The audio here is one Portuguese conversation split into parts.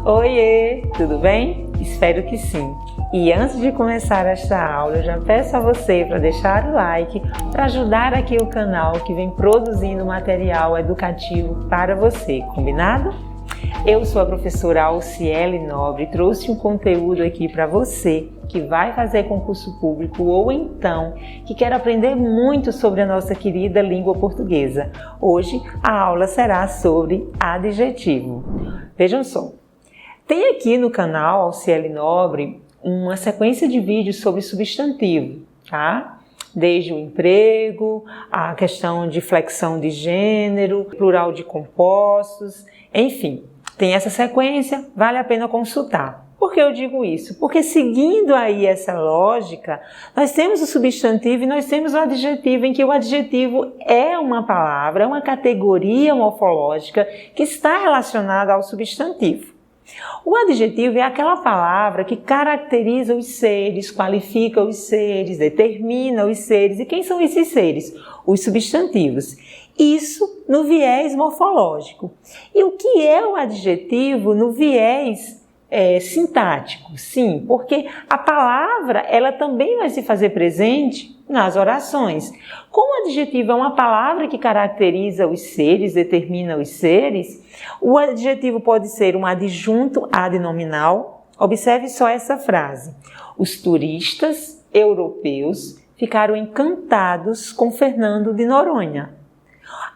Oiê, tudo bem? Espero que sim. E antes de começar esta aula, eu já peço a você para deixar o like, para ajudar aqui o canal que vem produzindo material educativo para você, combinado? Eu sou a professora Alciele Nobre e trouxe um conteúdo aqui para você que vai fazer concurso público ou então que quer aprender muito sobre a nossa querida língua portuguesa. Hoje a aula será sobre adjetivo. Vejam só, tem aqui no canal Alciele Nobre uma sequência de vídeos sobre substantivo, tá? Desde o emprego, a questão de flexão de gênero, plural de compostos, enfim. Tem essa sequência, vale a pena consultar. Por que eu digo isso? Porque seguindo aí essa lógica, nós temos o substantivo e nós temos o adjetivo, em que o adjetivo é uma palavra, é uma categoria morfológica que está relacionada ao substantivo. O adjetivo é aquela palavra que caracteriza os seres, qualifica os seres, determina os seres. E quem são esses seres? Os substantivos. Isso no viés morfológico. E o que é o adjetivo no viés sintático? Sim, porque a palavra ela também vai se fazer presente nas orações. Como o adjetivo é uma palavra que caracteriza os seres, determina os seres, o adjetivo pode ser um adjunto adnominal. Observe só essa frase. Os turistas europeus ficaram encantados com Fernando de Noronha.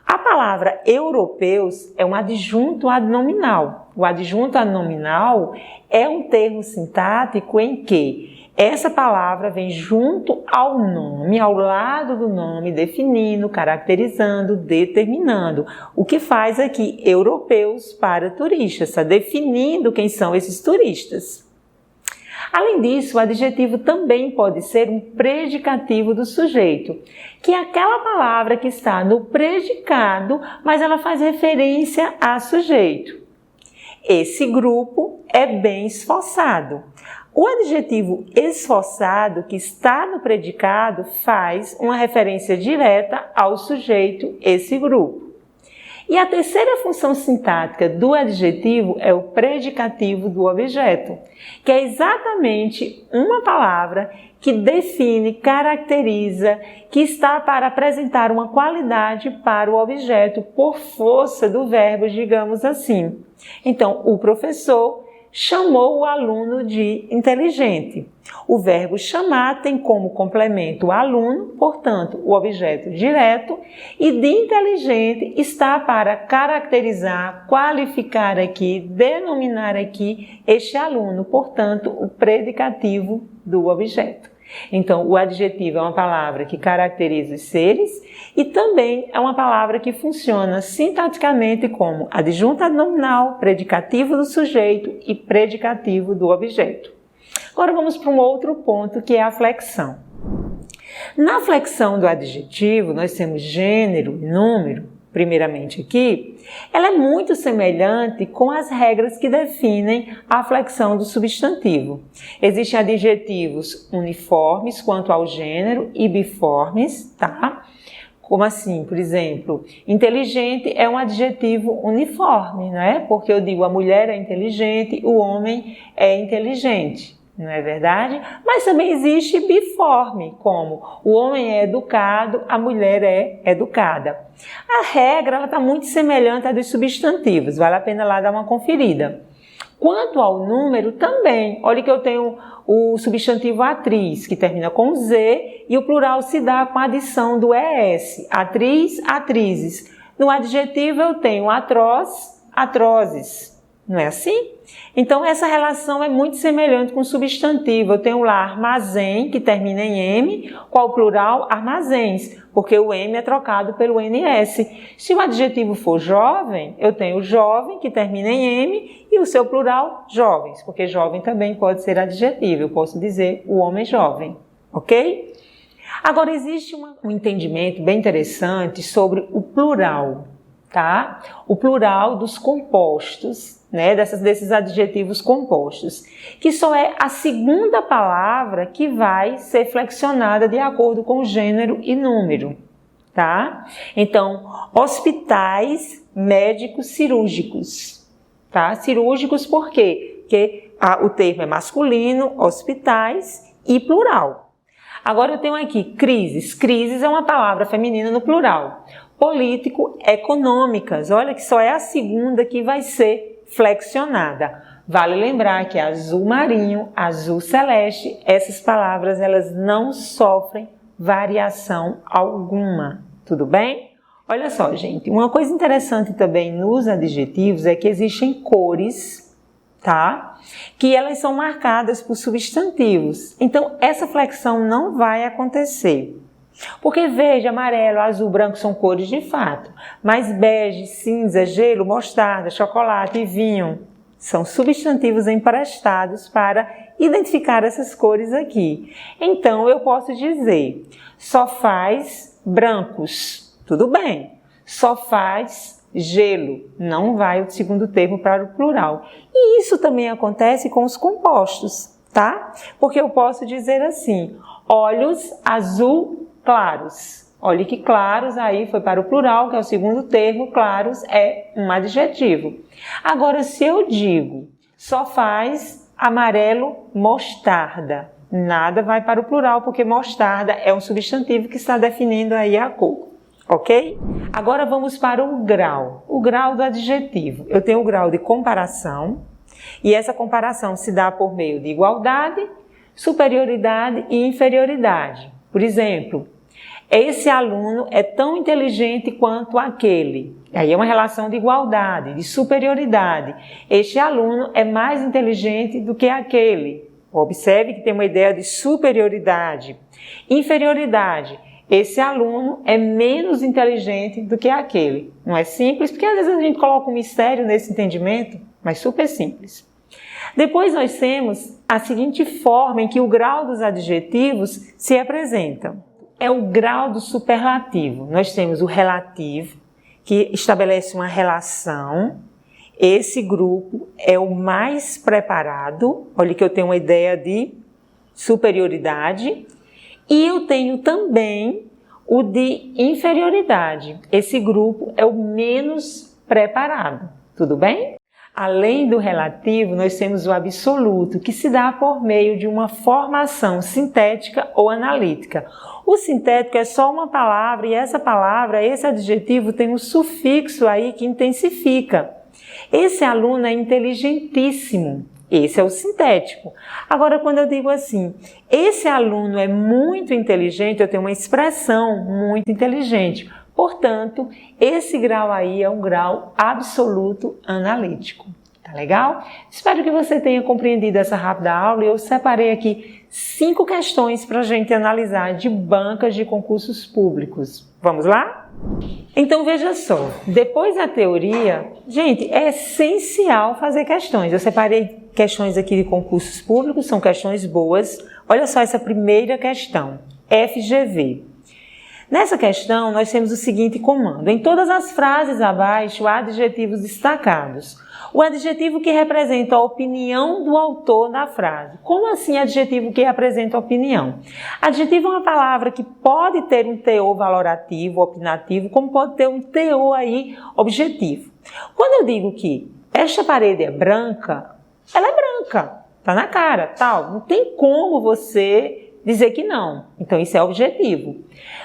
A palavra europeus é um adjunto adnominal. O adjunto adnominal é um termo sintático em que essa palavra vem junto ao nome, ao lado do nome, definindo, caracterizando, determinando. O que faz aqui europeus para turistas, está definindo quem são esses turistas. Além disso, o adjetivo também pode ser um predicativo do sujeito, que é aquela palavra que está no predicado, mas ela faz referência a sujeito. Esse grupo é bem esforçado. O adjetivo esforçado, que está no predicado, faz uma referência direta ao sujeito, esse grupo. E a terceira função sintática do adjetivo é o predicativo do objeto, que é exatamente uma palavra que define, caracteriza, que está para apresentar uma qualidade para o objeto por força do verbo, digamos assim. Então, o professor chamou o aluno de inteligente. O verbo chamar tem como complemento o aluno, portanto, o objeto direto, e de inteligente está para caracterizar, qualificar aqui, denominar aqui este aluno, portanto, o predicativo do objeto. Então, o adjetivo é uma palavra que caracteriza os seres e também é uma palavra que funciona sintaticamente como adjunto adnominal, predicativo do sujeito e predicativo do objeto. Agora vamos para um outro ponto, que é a flexão. Na flexão do adjetivo, nós temos gênero e número, primeiramente aqui, ela é muito semelhante com as regras que definem a flexão do substantivo. Existem adjetivos uniformes quanto ao gênero e biformes, tá? Como assim? Por exemplo, inteligente é um adjetivo uniforme, não é? Porque eu digo a mulher é inteligente, o homem é inteligente. Não é verdade? Mas também existe biforme, como o homem é educado, a mulher é educada. A regra está muito semelhante à dos substantivos, vale a pena lá dar uma conferida. Quanto ao número, também. Olha que eu tenho o substantivo atriz, que termina com Z, e o plural se dá com a adição do ES. Atriz, atrizes. No adjetivo eu tenho atroz, atrozes. Não é assim? Então, essa relação é muito semelhante com o substantivo. Eu tenho lá armazém, que termina em M, qual o plural? Armazéns, porque o M é trocado pelo NS. Se o adjetivo for jovem, eu tenho jovem, que termina em M, e o seu plural, jovens, porque jovem também pode ser adjetivo. Eu posso dizer o homem jovem, ok? Agora, existe um entendimento bem interessante sobre o plural, tá? O plural dos compostos, né, desses adjetivos compostos, que só é a segunda palavra que vai ser flexionada de acordo com o gênero e número, tá? Então, hospitais médicos cirúrgicos, tá? Cirúrgicos por quê? Porque o termo é masculino, hospitais e plural. Agora eu tenho aqui crises. Crises é uma palavra feminina no plural. Político, econômicas. Olha que só é a segunda que vai ser flexionada. Vale lembrar que azul marinho, azul celeste, essas palavras elas não sofrem variação alguma. Tudo bem? Olha só, gente. Uma coisa interessante também nos adjetivos é que existem cores, tá? Que elas são marcadas por substantivos. Então, essa flexão não vai acontecer. Porque verde, amarelo, azul, branco são cores de fato. Mas bege, cinza, gelo, mostarda, chocolate e vinho são substantivos emprestados para identificar essas cores aqui. Então, eu posso dizer, só faz brancos. Tudo bem. Só faz gelo. Não vai o segundo termo para o plural. E isso também acontece com os compostos, tá? Porque eu posso dizer assim, olhos azul claros. Olhe que claros aí foi para o plural, que é o segundo termo, claros é um adjetivo. Agora, se eu digo, só faz amarelo mostarda, nada vai para o plural, porque mostarda é um substantivo que está definindo aí a cor, ok? Agora vamos para o grau do adjetivo. Eu tenho o grau de comparação, e essa comparação se dá por meio de igualdade, superioridade e inferioridade. Por exemplo, esse aluno é tão inteligente quanto aquele. Aí é uma relação de igualdade, de superioridade. Este aluno é mais inteligente do que aquele. Observe que tem uma ideia de superioridade. Inferioridade. Esse aluno é menos inteligente do que aquele. Não é simples, porque às vezes a gente coloca um mistério nesse entendimento, mas super simples. Depois nós temos a seguinte forma em que o grau dos adjetivos se apresentam. É o grau do superlativo. Nós temos o relativo, que estabelece uma relação. Esse grupo é o mais preparado. Olha que eu tenho uma ideia de superioridade. E eu tenho também o de inferioridade. Esse grupo é o menos preparado. Tudo bem? Além do relativo, nós temos o absoluto, que se dá por meio de uma formação sintética ou analítica. O sintético é só uma palavra e essa palavra, esse adjetivo tem um sufixo aí que intensifica. Esse aluno é inteligentíssimo. Esse é o sintético. Agora, quando eu digo assim, esse aluno é muito inteligente, eu tenho uma expressão muito inteligente. Portanto, esse grau aí é um grau absoluto analítico. Tá legal? Espero que você tenha compreendido essa rápida aula e eu separei aqui 5 questões para a gente analisar de bancas de concursos públicos. Vamos lá? Então veja só, depois da teoria, gente, é essencial fazer questões. Eu separei questões aqui de concursos públicos, são questões boas. Olha só essa primeira questão, FGV. Nessa questão, nós temos o seguinte comando. Em todas as frases abaixo, há adjetivos destacados. O adjetivo que representa a opinião do autor da frase. Como assim adjetivo que representa a opinião? Adjetivo é uma palavra que pode ter um teor valorativo, opinativo, como pode ter um teor aí objetivo. Quando eu digo que esta parede é branca, ela é branca, tá na cara, tal. Não tem como você dizer que não. Então, isso é objetivo.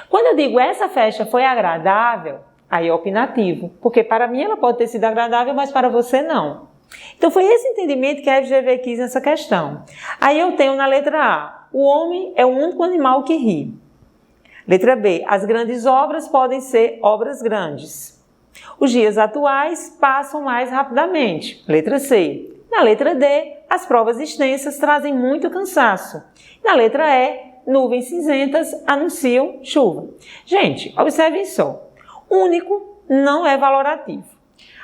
Quando eu digo essa festa foi agradável, aí é opinativo. Porque para mim ela pode ter sido agradável, mas para você não. Então, foi esse entendimento que a FGV quis nessa questão. Aí eu tenho na letra A, o homem é o único animal que ri. Letra B, as grandes obras podem ser obras grandes. Os dias atuais passam mais rapidamente. Letra C. Na letra D, as provas extensas trazem muito cansaço. Na letra E, nuvens cinzentas anunciam chuva. Gente, observem só. Único não é valorativo.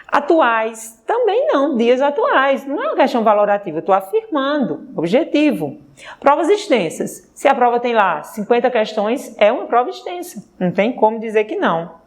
Atuais também não, dias atuais. Não é uma questão valorativa, eu estou afirmando, objetivo. Provas extensas. Se a prova tem lá 50 questões, é uma prova extensa. Não tem como dizer que não.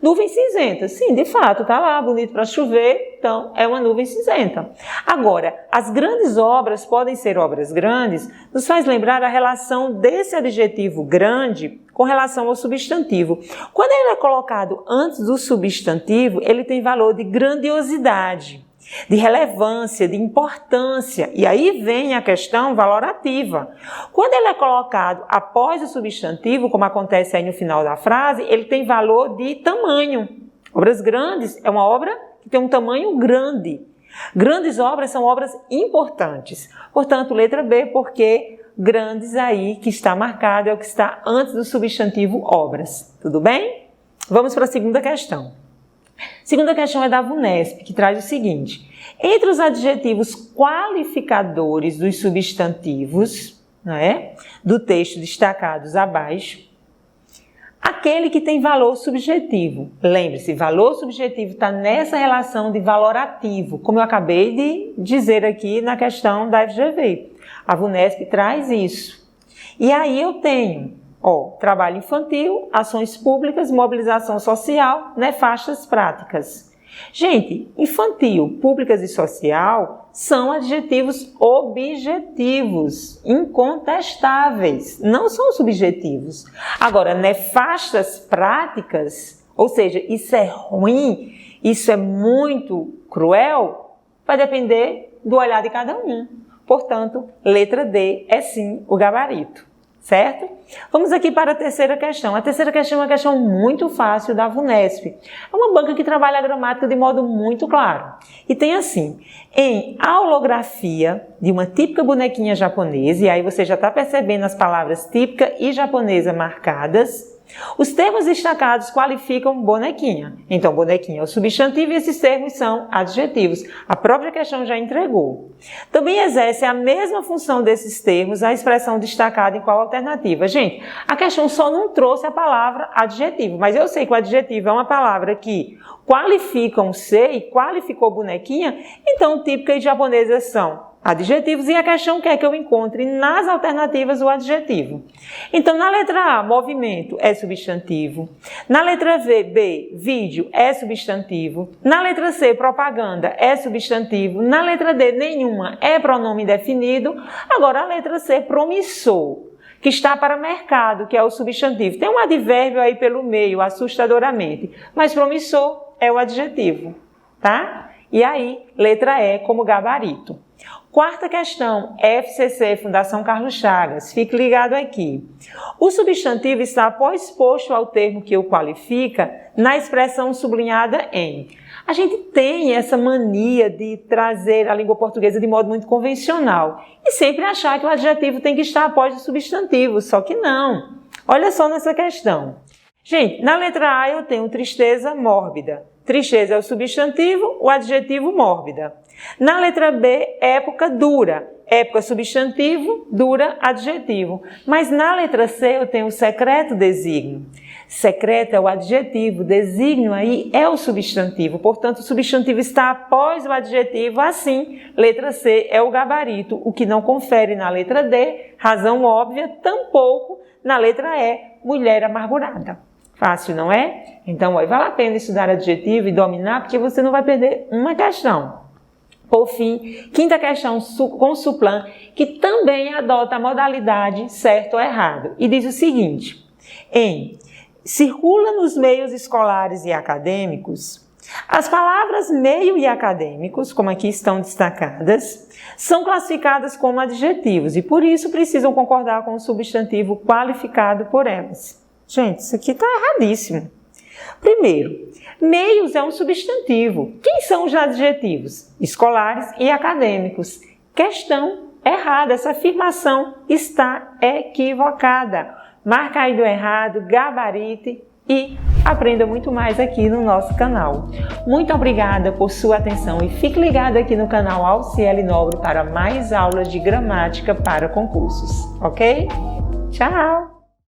Nuvens cinzentas, sim, de fato, tá lá, bonito para chover, então é uma nuvem cinzenta. Agora, as grandes obras podem ser obras grandes, nos faz lembrar a relação desse adjetivo grande com relação ao substantivo. Quando ele é colocado antes do substantivo, ele tem valor de grandiosidade. de relevância, de importância. E aí vem a questão valorativa. Quando ele é colocado após o substantivo, como acontece aí no final da frase, ele tem valor de tamanho. Obras grandes é uma obra que tem um tamanho grande. Grandes obras são obras importantes. Portanto, letra B, porque grandes aí que está marcado é o que está antes do substantivo obras. Tudo bem? Vamos para a segunda questão. Segunda questão é da VUNESP, que traz o seguinte: entre os adjetivos qualificadores dos substantivos, do texto destacados abaixo, aquele que tem valor subjetivo. Lembre-se, valor subjetivo está nessa relação de valorativo, como eu acabei de dizer aqui na questão da FGV. A VUNESP traz isso. E aí eu tenho trabalho infantil, ações públicas, mobilização social, nefastas práticas. Gente, infantil, públicas e social são adjetivos objetivos, incontestáveis, não são subjetivos. Agora, nefastas práticas, ou seja, isso é ruim, isso é muito cruel, vai depender do olhar de cada um. Portanto, letra D é sim o gabarito. Certo? Vamos aqui para a terceira questão. A terceira questão é uma questão muito fácil da VUNESP. É uma banca que trabalha a gramática de modo muito claro. E tem assim: em aulografia de uma típica bonequinha japonesa, e aí você já está percebendo as palavras típica e japonesa marcadas, os termos destacados qualificam bonequinha. Então, bonequinha é o substantivo e esses termos são adjetivos. A própria questão já entregou. Também exerce a mesma função desses termos a expressão destacada em qual alternativa? Gente, a questão só não trouxe a palavra adjetivo, mas eu sei que o adjetivo é uma palavra que qualifica um ser e qualificou bonequinha, então típica e japonesa são adjetivos, e a questão quer que eu encontre nas alternativas o adjetivo. Então, na letra A, movimento é substantivo. Na letra B, vídeo é substantivo. Na letra C, propaganda é substantivo. Na letra D, nenhuma é pronome indefinido. Agora, a letra C, promissor, que está para mercado, que é o substantivo. Tem um advérbio aí pelo meio, assustadoramente, mas promissor é o adjetivo, tá? E aí, letra E como gabarito. Quarta questão, FCC, Fundação Carlos Chagas. Fique ligado aqui. O substantivo está posposto ao termo que o qualifica na expressão sublinhada em. A gente tem essa mania de trazer a língua portuguesa de modo muito convencional e sempre achar que o adjetivo tem que estar após o substantivo, só que não. Olha só nessa questão. Gente, na letra A eu tenho tristeza mórbida. Tristeza é o substantivo, o adjetivo mórbida. Na letra B, época dura. Época substantivo, dura adjetivo. Mas na letra C eu tenho secreto desígnio. Secreto é o adjetivo, desígnio aí é o substantivo. Portanto, o substantivo está após o adjetivo, assim, letra C é o gabarito, o que não confere na letra D, razão óbvia, tampouco na letra E, mulher amargurada. Fácil, não é? Então, vale a pena estudar adjetivo e dominar, porque você não vai perder uma questão. Por fim, quinta questão com Suplan, que também adota a modalidade certo ou errado. E diz o seguinte: circula nos meios escolares e acadêmicos, as palavras meio e acadêmicos, como aqui estão destacadas, são classificadas como adjetivos e por isso precisam concordar com o substantivo qualificado por elas. Gente, isso aqui está erradíssimo. Primeiro, meios é um substantivo. Quem são os adjetivos? Escolares e acadêmicos. Questão errada. Essa afirmação está equivocada. Marca aí do errado, gabarite e aprenda muito mais aqui no nosso canal. Muito obrigada por sua atenção e fique ligado aqui no canal Alciele Nobre para mais aulas de gramática para concursos. Ok? Tchau!